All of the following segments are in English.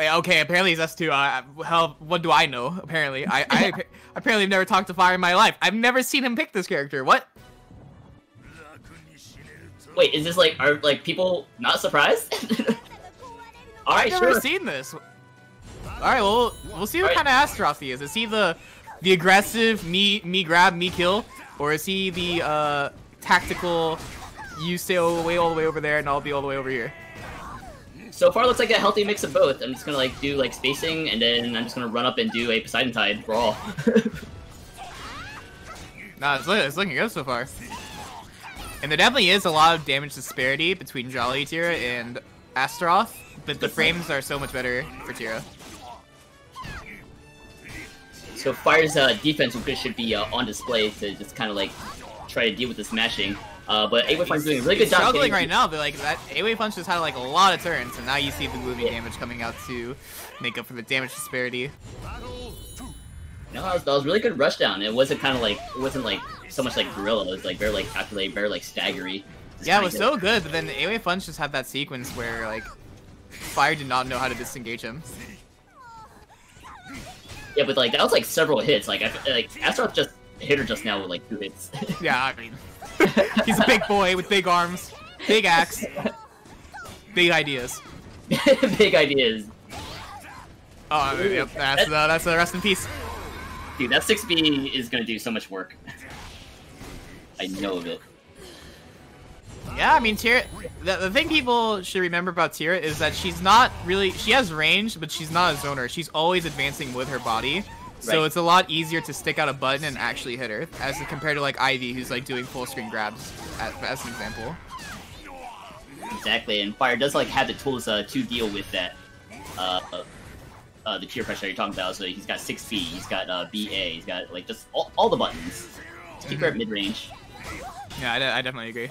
Wait, okay, apparently he's S2. Hell, what do I know? Apparently, I apparently have never talked to Fyre in my life. I've never seen him pick this character. What? Wait, is this like, are like people not surprised? Alright, I've never seen this. Alright, well, we'll see what kind of Astaroth he is. Is he the aggressive, me grab, me kill? Or is he the tactical, you stay all the way over there and I'll be all the way over here? So far, looks like a healthy mix of both. I'm just gonna like do like spacing, and then I'm just gonna run up and do a Poseidon Tide brawl. Nah, it's looking good so far. And there definitely is a lot of damage disparity between Jolly Tira and Astaroth, but the frames are so much better for Tira. So Fyre's defense should be on display to just kind of like try to deal with this mashing. But A-Wave Punch doing a really good job. Struggling right now, but like that A-Wave Punch just had like a lot of turns, and now you see the moving damage coming out to make up for the damage disparity. No, that was really good rushdown. It wasn't so much like Gorilla. It was like very like calculate, very like staggery. Yeah, it was so good, but then the A-Wave Punch just had that sequence where like Fyre did not know how to disengage him. Yeah, but like that was like several hits. Like Astaroth just hit her just now with like 2 hits. Yeah, I mean, he's a big boy with big arms, big axe, big ideas. Big ideas. Oh, yep, that's a rest in peace. Dude, that 6B is gonna do so much work. I know of it. Yeah, I mean, Tira, the thing people should remember about Tira is that she's not really, she has range, but she's not a zoner. She's always advancing with her body. So it's a lot easier to stick out a button and actually hit her, as compared to like Ivy, who's like doing full screen grabs, as an example. Exactly, and Fyre does like have the tools to deal with that, the tier pressure you're talking about. So he's got 6B, he's got BA, he's got like just all the buttons to keep her at mid range. Yeah, I definitely agree.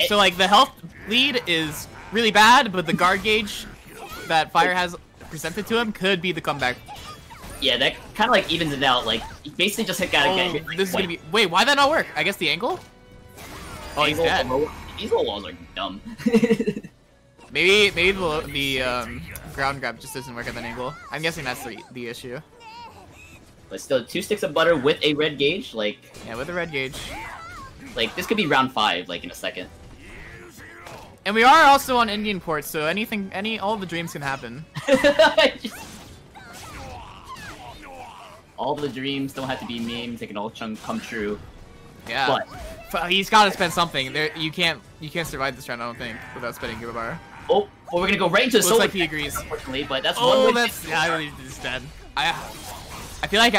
So like the health lead is really bad, but the guard gauge that Fyre has presented to him could be the comeback. Yeah, that kind of like evens it out. Like, basically just gotta get hit. This is gonna be. Wait, why'd that not work? I guess the angle. Oh, he's dead. These little walls are dumb. maybe the ground grab just doesn't work at that angle. I'm guessing that's the issue. But still, 2 sticks of butter with a red gauge, like. Yeah, with a red gauge. Like this could be round 5, like in a second. And we are also on Indian port, so all the dreams can happen. All the dreams don't have to be memes; they can all come true. Yeah, but he's got to spend something. You can't survive this round, I don't think, without spending Giga Bar. Oh, well, we're gonna go right into the solar. Looks like he agrees. Unfortunately, but that's yeah, I think he's dead. I feel like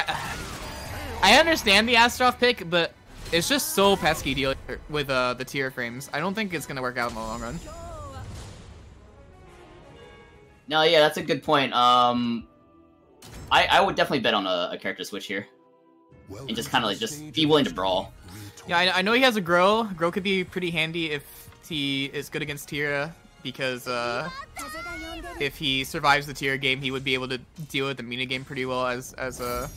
I understand the Astaroth pick, but it's just so pesky dealing with the tier frames. I don't think it's gonna work out in the long run. No, yeah, that's a good point. I would definitely bet on a character switch here, and just kind of like just be willing to brawl. Yeah, I know he has a grow. Grow could be pretty handy if he is good against Tira, because if he survives the Tira game, he would be able to deal with the Mina game pretty well as a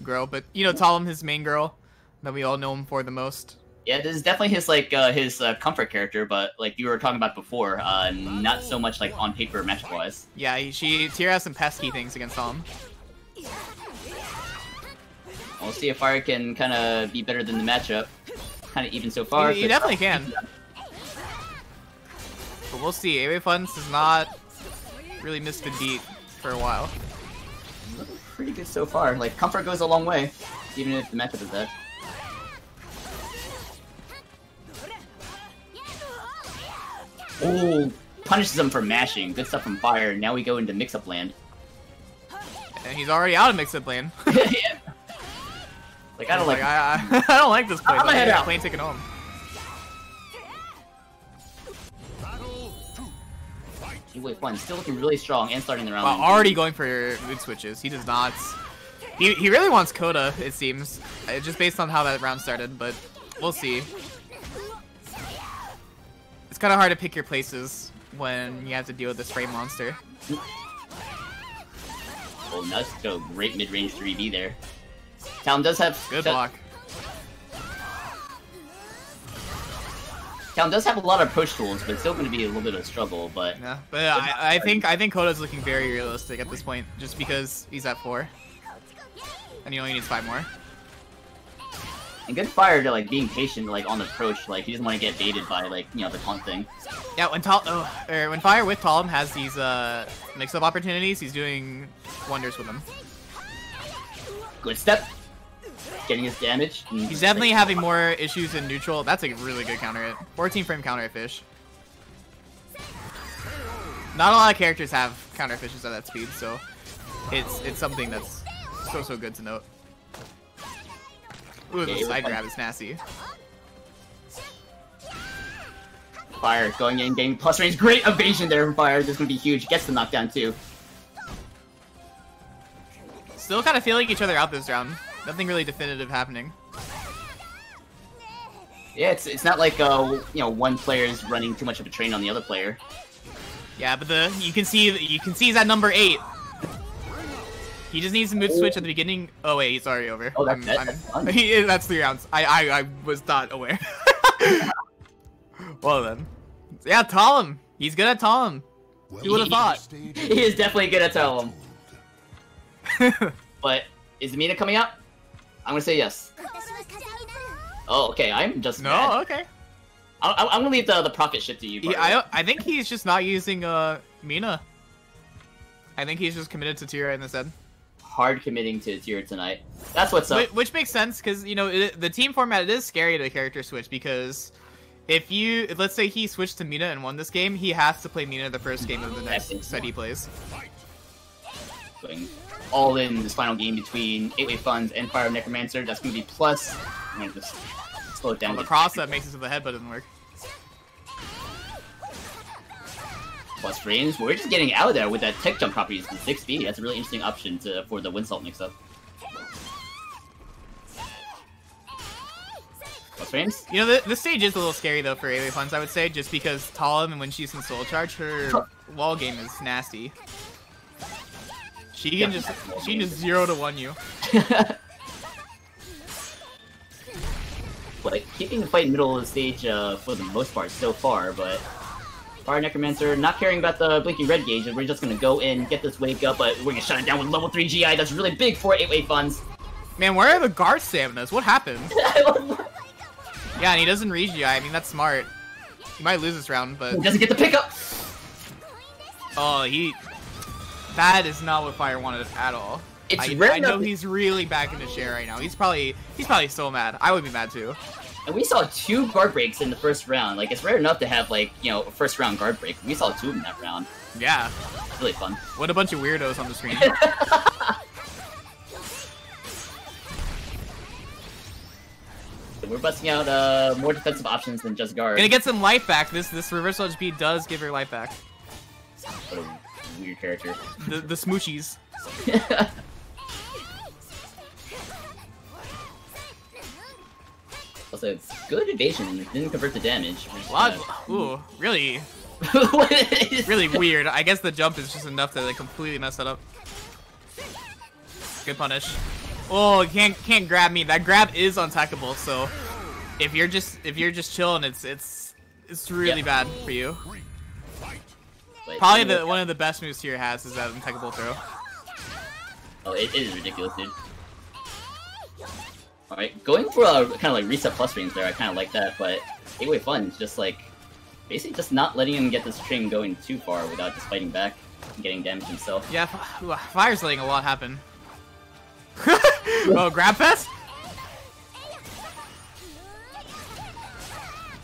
grow. But you know, Talim, his main girl that we all know him for the most. Yeah, this is definitely his like his comfort character, but like you were talking about before, not so much like on paper matchup wise. Yeah, Tira has some pesky things against Talim. We'll see if Fyre can kind of be better than the matchup. Kind of even so far. He definitely can. But we'll see. A-Wave Funz has not really missed a beat for a while. Pretty good so far. Like, comfort goes a long way, even if the matchup is that. Oh, punishes him for mashing. Good stuff from Fyre. Now we go into mix-up land. And he's already out of mix-up land. Yeah. Like, I don't like. I don't like this play. I'm head out. Plane taken home. Wait, Funz still looking really strong and starting the round. Wow, already going for mood switches. He does not. He really wants Coda, it seems, just based on how that round started. But we'll see. It's kind of hard to pick your places when you have to deal with this frame monster. Oh, nice. Go great mid-range 3B there. Talim does have good block. Talon does have a lot of approach tools, but it's still going to be a little bit of a struggle. But yeah, but I think Koda's looking very realistic at this point, just because he's at 4, and he only needs 5 more. And good Fyre to like being patient, like on the approach, like he doesn't want to get baited by like the taunt thing. Yeah, when Fyre with Talim has these mix-up opportunities, he's doing wonders with them. Good step, getting his damage. He's definitely having more issues in neutral. That's a really good counter hit. 14 frame counter hit fish. Not a lot of characters have counter fishes at that speed, so it's something that's so good to note. Ooh, the side grab is nasty. Fyre going in, getting plus range. Great evasion there from Fyre. This is going to be huge. Gets the knockdown too. Still kind of feeling each other out this round. Nothing really definitive happening. Yeah, it's not like one player is running too much of a train on the other player. Yeah, but you can see he's at number 8. He just needs to mid switch at the beginning. Oh wait, he's already over. Oh, that's fun. That's 3 rounds. I was not aware. Well then, yeah, Talim. He's good at Talim. You would have thought. He is definitely good at Talim. But is Mina coming out? I'm gonna say yes. Oh, okay. I'm just mad. Okay. I'm gonna leave the profit shit to you. I think he's just not using Mina. I think he's just committed to Tira in this end. Hard committing to Tira tonight. That's what's up. Which makes sense because the team format, it is scary to character switch because if let's say he switched to Mina and won this game, he has to play Mina the first game of the next set he plays. Going all in this final game between 8-way Funz and Fyre Necromancer. That's gonna be plus. I'm gonna just slow it down. The cross that makes it so the headbutt doesn't work. Plus range. We're just getting out of there with that tech jump properties to 6B. That's a really interesting option for the Windsalt mix-up. Plus range. This stage is a little scary though for 8-way Funz, I would say, just because Talim, and when she's in Soul Charge, her wall game is nasty. She can just 0 to 1 you. Like keeping the fight in the middle of the stage for the most part so far, but Fyre Necromancer not caring about the blinking red gauge, and we're just gonna go in, get this wake up, but we're gonna shut it down with level 3 GI. That's really big for 8-way Funz. Man, where are the guard staminas? What happened? Yeah, and he doesn't reach GI. I mean, that's smart. He might lose this round, but he doesn't get the pickup. Oh, that is not what Fyre wanted at all. I know he's really back in the share right now. He's probably so mad. I would be mad too. And we saw 2 guard breaks in the first round. Like, it's rare enough to have, like, a first round guard break. We saw 2 in that round. Yeah. It's really fun. What a bunch of weirdos on the screen. We're busting out more defensive options than just guard. Gonna get some life back. This reversal HP does give her life back. What a weird character. The smoochies. Also, it's good evasion. Didn't convert the damage. Ooh, really? Really weird. I guess the jump is just enough to like completely mess that up. Good punish. Oh, can't grab me. That grab is untackable. So if you're just chilling, it's really bad for you. Probably one of the best moves Tira has is that untackable throw. Oh, it is ridiculous, dude. Alright, going for a kind of like reset plus range there, I kind of like that, but 8-way Funz just like, basically just not letting him get this string going too far without just fighting back and getting damage himself. Yeah, Fyre's letting a lot happen. Oh, grab fest?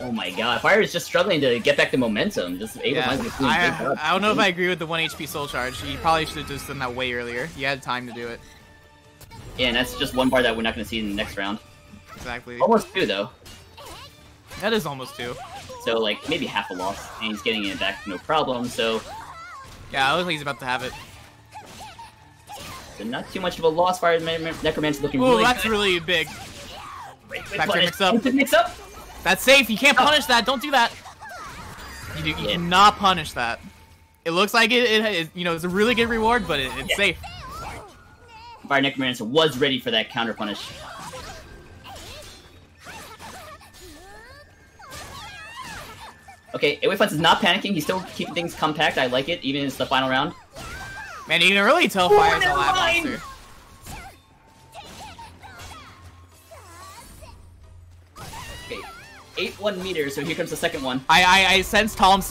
Oh my god, Fyre is just struggling to get back the momentum. Just I don't know if I agree with the 1 HP soul charge. He probably should have just done that way earlier. He had time to do it. Yeah, and that's just 1 bar that we're not going to see in the next round. Exactly. Almost 2, though. That is almost 2. So, like, maybe half a loss, and he's getting it back no problem, so... Yeah, I look like he's about to have it. So not too much of a loss. Fyre Necromancer looking really good. That's really big. Back mix up. Mix up. That's safe. You can't punish that. Don't do that. You cannot punish that. It looks like it's a really good reward, but it's safe. Fyre Necromancer was ready for that counter punish. Okay, 8-way Funz is not panicking. He's still keeping things compact. I like it, even in the final round. Man, you can really tell Fyre's a lab mind. monster. Okay, 8-1 meter, so here comes the second one. I sense Talim.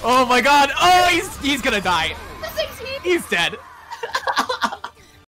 Oh my god! Oh, he's gonna die. He's dead.